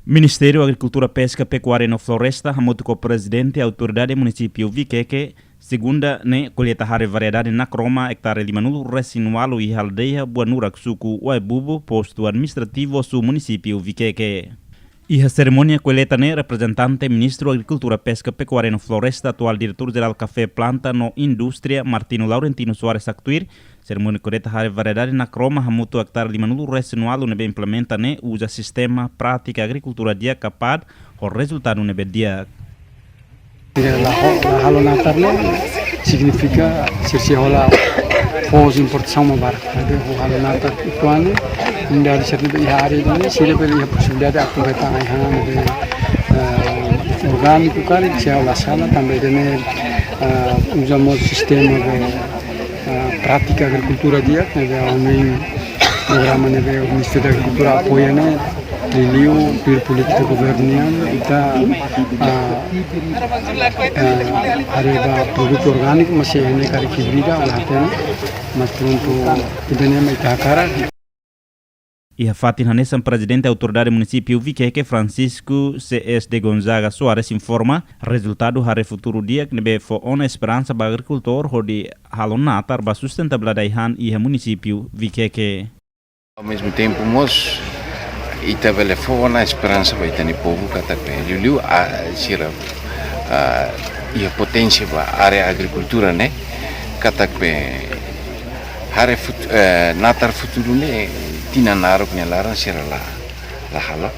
Ministério da Agricultura, Pesca, Pecuária e Floresta, junto com o presidente e autoridade do município Viqueque, segunda ne colheita de variedade na croma, hectare de manulo resinual e aldeia Buanura Suku Uebubu, posto administrativo do município Viqueque. E a cerimônia colheita ne representante ministro da Agricultura, Pesca, Pecuária e Floresta, atual diretor-geral Café Planta no Indústria, Martino Laurentino Soares Actuir, cerimônia colheita de variedade na croma, junto hectare de manulo resinual, onde implementa ne usa sistema prática agricultura dia capaz, o resultado nebe dia. La halonatar significa se rola pos importação uma barca. O halonatar itu ane indah disebut hari ini sih lebih possibilidade de aproveitar a orgânico kali se olah sala também dene usamos sistema de prática agricultura dia que é um programa de o Ministério da Agricultura apoia né Liliu, pir política governial, kita ada produk organik masih ini kari hibrida, oleh mas untuk tidaknya mereka cara. E a Fatin Hanessan, presidente da autoridade município Viqueque, Francisco C.S. de Gonzaga Soares informa, resultado do futuro dia que nebe for uma esperança para agricultor onde halonatar para sustentabilidade e o município Viqueque. Ao mesmo tempo, nós itavele fo na esperança vai ter povo katape liu sira a potência ba área agricultura né katape hare natar futuro né tina narok né lara sira la hala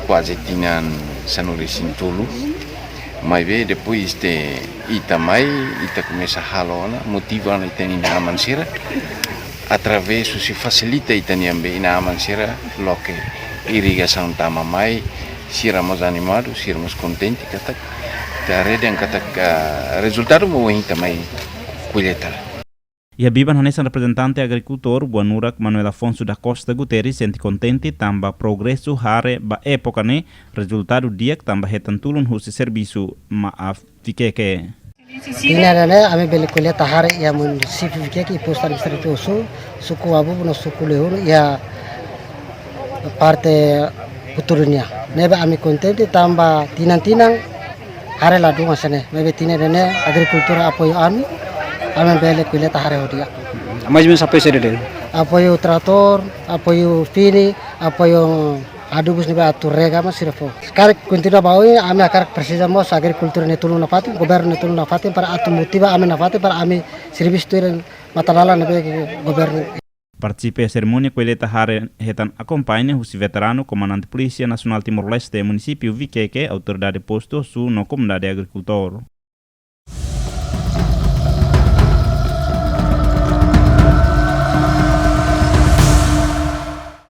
quase tinan sanuri sintulu mas ve depois de itamai ita começa halona motiva na itani aman sira através se facilita itani ambe ina aman sira loke irrigação tama mai siramos animados, siramos contentes kata tare dan kata resultado mau também colheita. E a Biban Hanessan, representante agricultor Buanurak Manuel Afonso da Costa Guterres, sente contente tamba progresso hare ba época ne resultado dia que tamba retantulun husi serviço ma a Viqueque. Inarane ame beli colheita hare ya município Viqueque posto administrativo suku abu no suku lehun ya parte futurnya. Nebe ami contente tamba tinang hare ladu masane. Nebe tinene agricultura apoio ami bele colheita hare hodia. Mas mesmo apoio sede apoio trator, apoio fini, apoio adubus nebe aturrega mas sirfo. Sekarang continua baui ami akar precisamos agricultura ne tulung nafati, governo ne tulung nafati para atu motiva ami nafati para ami serviço tuiren matalala nebe governo. Participe a cerimônia colheita hare retan acompanha o veterano comandante Polícia Nacional Timor-Leste município Viqueque, autoridade posto sul no comunidade agricultor.